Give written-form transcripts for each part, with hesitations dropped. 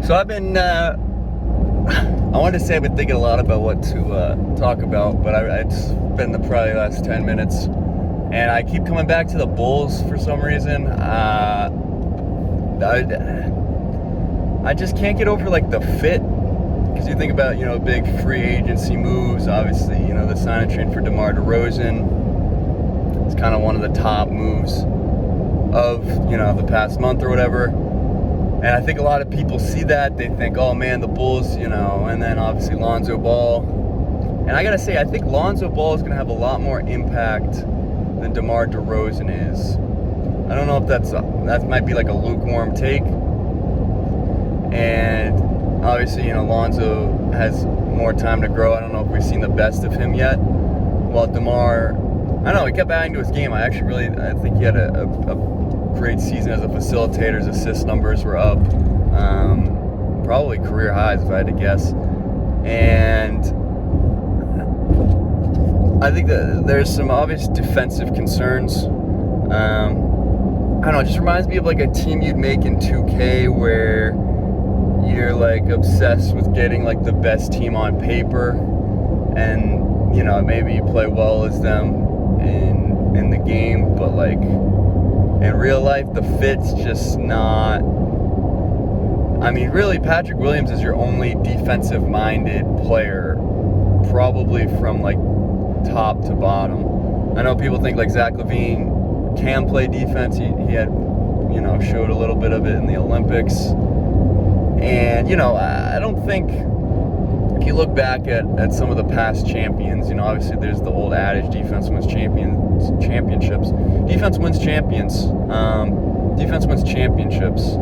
So I've been, I wanted to say I've been thinking a lot about what to talk about, but it's been the probably last 10 minutes, and I keep coming back to the Bulls for some reason. I just can't get over like the fit, because you think about, big free agency moves. Obviously, the sign and trade for DeRozan. It's kind of one of the top moves of, the past month or whatever. And I think a lot of people see that. They think, oh man, the Bulls, and then obviously Lonzo Ball. And I got to say, I think Lonzo Ball is going to have a lot more impact than DeMar DeRozan is. I don't know if that might be like a lukewarm take. And obviously, Lonzo has more time to grow. I don't know if we've seen the best of him yet. While DeMar, I don't know, he kept adding to his game. I think he had a great season as a facilitator. His assist numbers were up, probably career highs if I had to guess. And I think that there's some obvious defensive concerns. I don't know, it just reminds me of like a team you'd make in 2K where you're like obsessed with getting like the best team on paper, and maybe you play well as them in the game, but like in real life, the fit's just not. I mean, really, Patrick Williams is your only defensive-minded player, probably from, like, top to bottom. I know people think, like, Zach LaVine can play defense. He had, showed a little bit of it in the Olympics. And, I don't think, if you look back at some of the past champions, obviously there's the old adage, defense wins championships. Defense wins champions. Defense wins championships.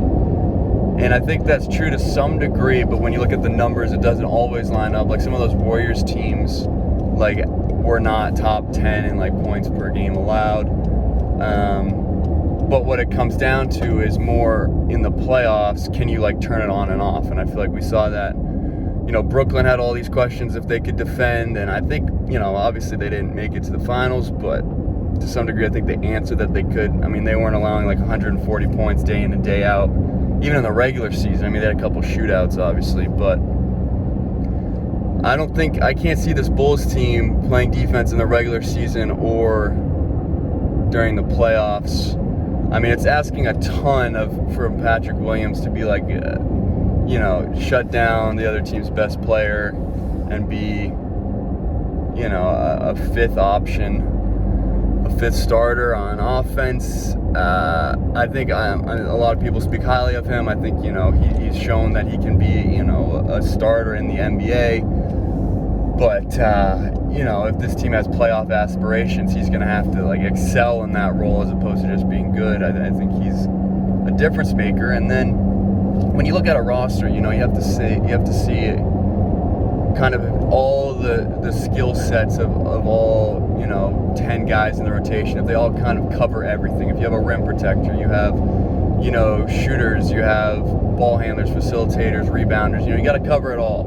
And I think that's true to some degree, but when you look at the numbers, it doesn't always line up. Like some of those Warriors teams, like, were not top 10 in, like, points per game allowed. But what it comes down to is more in the playoffs, can you, like, turn it on and off? And I feel like we saw that. Brooklyn had all these questions if they could defend, and I think, obviously they didn't make it to the finals, but to some degree I think they answered that they could. I mean, they weren't allowing like 140 points day in and day out, even in the regular season. I mean, they had a couple shootouts, obviously, but I can't see this Bulls team playing defense in the regular season or during the playoffs. I mean, it's asking a ton from Patrick Williams to be like, shut down the other team's best player and be, a fifth option, a fifth starter on offense. I think a lot of people speak highly of him. I think, he's shown that he can be, a starter in the NBA. But, if this team has playoff aspirations, he's going to have to, like, excel in that role as opposed to just being good. I think he's a difference maker. And then when you look at a roster, you have to see kind of all the skill sets of all, 10 guys in the rotation. If they all kind of cover everything. If you have a rim protector, you have, shooters, you have ball handlers, facilitators, rebounders. You got to cover it all.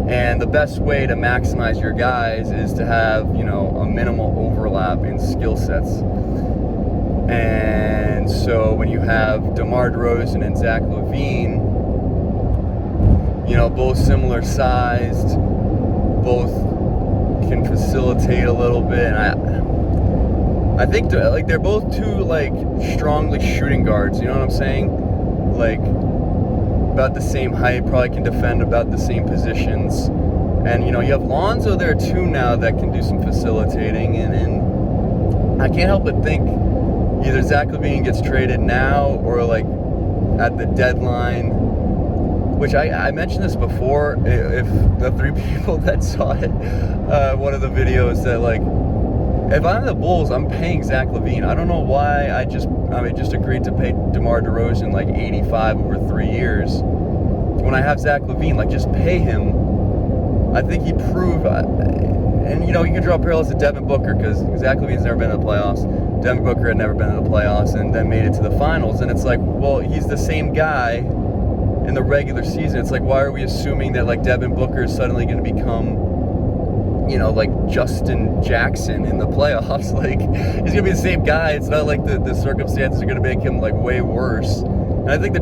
And the best way to maximize your guys is to have, a minimal overlap in skill sets. And so when you have DeMar DeRozan and Zach LaVine, both similar sized, both can facilitate a little bit. And I think they're both two like strongly shooting guards. You know what I'm saying? Like about the same height, probably can defend about the same positions. And you have Lonzo there too now that can do some facilitating. And I can't help but think either Zach LaVine gets traded now or like at the deadline, which I mentioned this before. If the three people that saw it, one of the videos, that like, if I'm the Bulls, I'm paying Zach LaVine. I don't know why I just agreed to pay DeMar DeRozan like 85 over 3 years. When I have Zach LaVine, like, just pay him. I think he proved, and you can draw parallels to Devin Booker, because Zach LaVine's never been to the playoffs. Devin Booker had never been to the playoffs and then made it to the finals. And it's like, well, he's the same guy in the regular season. It's like, why are we assuming that like Devin Booker is suddenly going to become, like Justin Jackson in the playoffs? Like, he's going to be the same guy. It's not like the circumstances are going to make him like way worse. And I think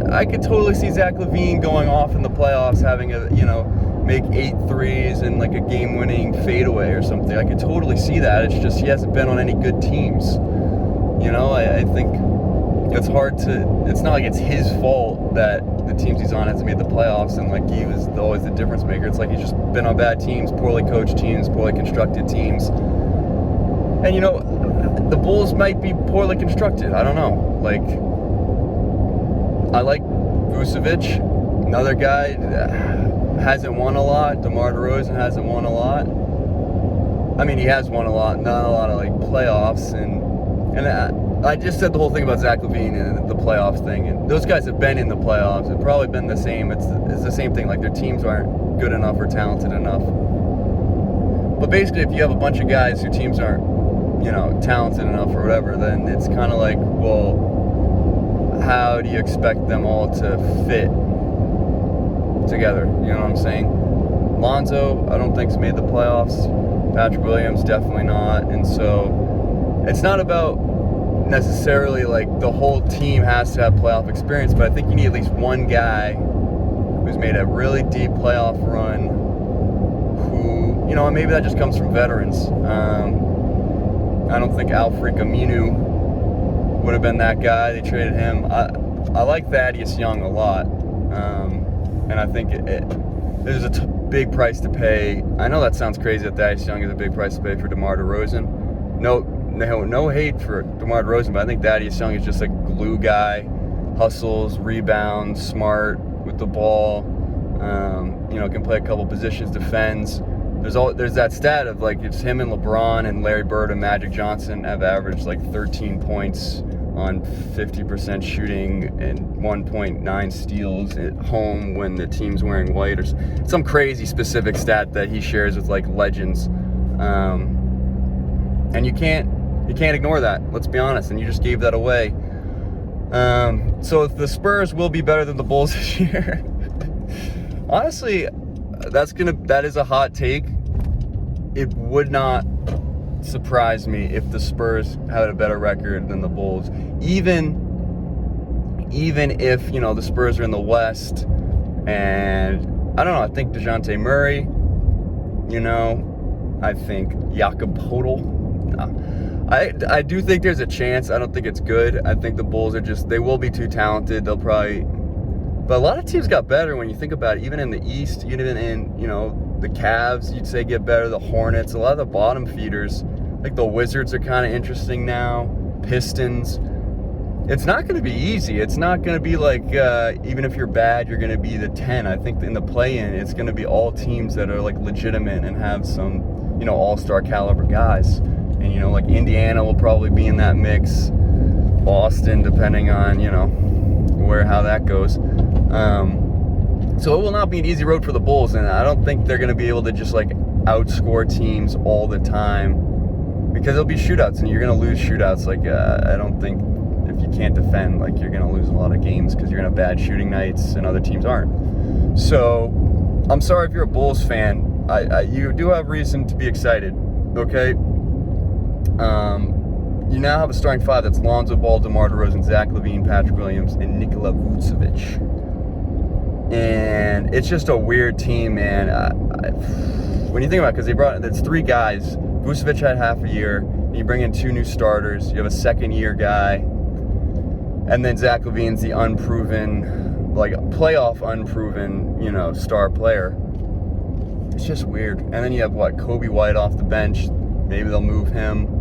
I could totally see Zach LaVine going off in the playoffs, having make 8 threes and like a game-winning fadeaway or something. I could totally see that. It's just he hasn't been on any good teams. I think it's hard to. It's not like it's his fault that the teams he's on hasn't made the playoffs and like he was always the difference maker. It's like he's just been on bad teams, poorly coached teams, poorly constructed teams. And the Bulls might be poorly constructed. I don't know. Like, I like Vucevic, another guy hasn't won a lot. DeMar DeRozan hasn't won a lot. I mean, he has won a lot, not a lot of like playoffs. And I just said the whole thing about Zach LaVine and the playoffs thing. And those guys have been in the playoffs. It's probably been the same. It's the same thing. Like their teams aren't good enough or talented enough. But basically, if you have a bunch of guys whose teams aren't talented enough or whatever, then it's kind of like, well, how do you expect them all to fit together? You know what I'm saying? Lonzo, I don't think's made the playoffs. Patrick Williams, definitely not. And so it's not about necessarily like the whole team has to have playoff experience, but I think you need at least one guy who's made a really deep playoff run who, and maybe that just comes from veterans. I don't think Al-Farouq Aminu would have been that guy. They traded him. I like Thaddeus Young a lot, and I think there's a big price to pay. I know that sounds crazy that Thaddeus Young is a big price to pay for DeMar DeRozan. No hate for DeMar DeRozan, but I think Thaddeus Young is just a glue guy, hustles, rebounds, smart with the ball. Can play a couple positions, defends. There's that stat of like it's him and LeBron and Larry Bird and Magic Johnson have averaged like 13 points on 50% shooting and 1.9 steals at home when the team's wearing white or some crazy specific stat that he shares with like legends. And you can't ignore that. Let's be honest. And you just gave that away. So the Spurs will be better than the Bulls this year. Honestly, that is a hot take. It would not surprise me if the Spurs had a better record than the Bulls. Even if, the Spurs are in the West and I don't know, I think DeJounte Murray, I think Jakob Poeltl. I do think there's a chance. I don't think it's good. I think the Bulls they will be too talented. They'll probably, but a lot of teams got better when you think about it. Even in the East, even in, the Cavs, you'd say get better. The Hornets, a lot of the bottom feeders, like the Wizards are kind of interesting now. Pistons. It's not going to be easy. It's not going to be like, even if you're bad, you're going to be the 10. I think in the play-in, it's going to be all teams that are like legitimate and have some, all-star caliber guys. And, like Indiana will probably be in that mix. Boston, depending on, how that goes. So it will not be an easy road for the Bulls, and I don't think they're going to be able to just like outscore teams all the time because there'll be shootouts, and you're going to lose shootouts. Like I don't think if you can't defend, like you're going to lose a lot of games because you're going to have bad shooting nights and other teams aren't. So I'm sorry if you're a Bulls fan. You do have reason to be excited, okay? You now have a starting five that's Lonzo Ball, DeMar DeRozan, Zach LaVine, Patrick Williams, and Nikola Vucevic. And it's just a weird team, man. When you think about it, because it's 3 guys. Vucevic had half a year. And you bring in 2 new starters. You have a second-year guy. And then Zach LaVine's the unproven, like playoff unproven, star player. It's just weird. And then you have, Kobe White off the bench. Maybe they'll move him.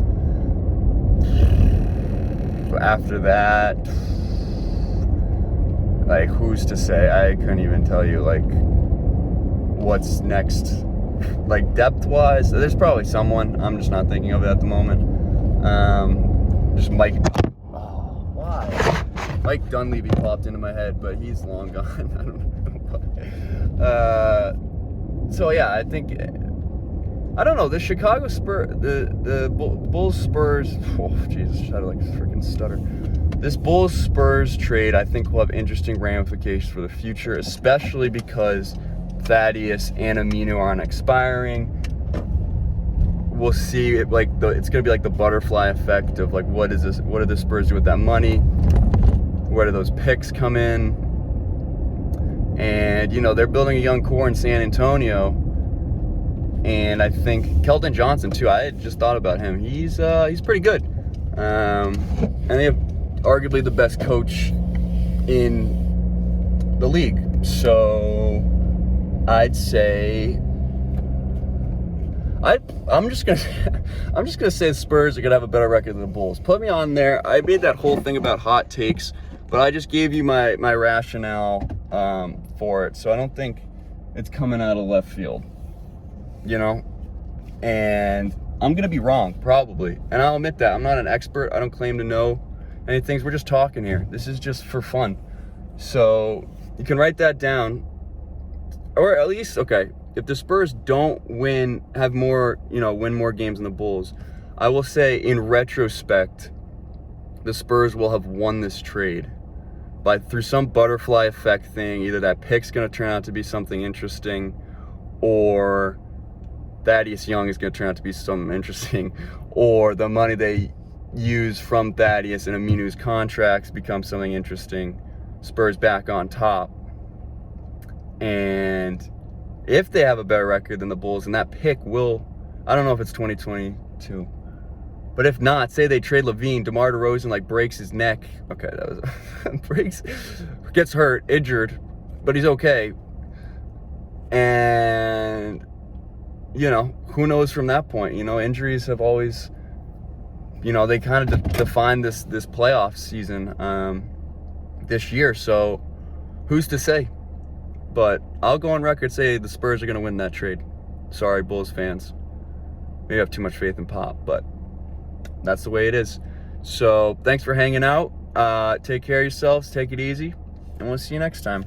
After that, like, who's to say? I couldn't even tell you, like, what's next. Like, depth-wise, there's probably someone. I'm just not thinking of it at the moment. Just Mike. Oh, why? Mike Dunleavy popped into my head, but he's long gone. I don't know. So, yeah, I think... I don't know, the Chicago Spurs, the Bulls Spurs, oh Jesus, I like freaking stutter. This Bulls Spurs trade, I think, will have interesting ramifications for the future, especially because Thaddeus and Aminu aren't expiring. We'll see it it's gonna be like the butterfly effect of like what do the Spurs do with that money? Where do those picks come in? And, they're building a young core in San Antonio. And I think Kelton Johnson, too. I had just thought about him. He's pretty good. And they have arguably the best coach in the league. So I'd say I'm just gonna say the Spurs are gonna have a better record than the Bulls. Put me on there. I made that whole thing about hot takes, but I just gave you my rationale for it. So I don't think it's coming out of left field, and I'm gonna be wrong probably, and I'll admit that. I'm not an expert. I don't claim to know anything. We're just talking here. This is just for fun. So you can write that down, or at least, okay, if the Spurs don't win more games than the Bulls, I will say in retrospect, the Spurs will have won this trade through some butterfly effect thing. Either that pick's going to turn out to be something interesting, or Thaddeus Young is going to turn out to be something interesting, or the money they use from Thaddeus and Aminu's contracts become something interesting. Spurs back on top. And if they have a better record than the Bulls, and that pick will, I don't know if it's 2022, but if not, say they trade LaVine, DeMar DeRozan breaks his neck. Okay, that was gets hurt, injured, but he's okay. And who knows from that point? Injuries have always, they kind of define this playoff season this year. So who's to say? But I'll go on record say the Spurs are going to win that trade. Sorry, Bulls fans. Maybe I have too much faith in Pop, but that's the way it is. So thanks for hanging out. Take care of yourselves. Take it easy. And we'll see you next time.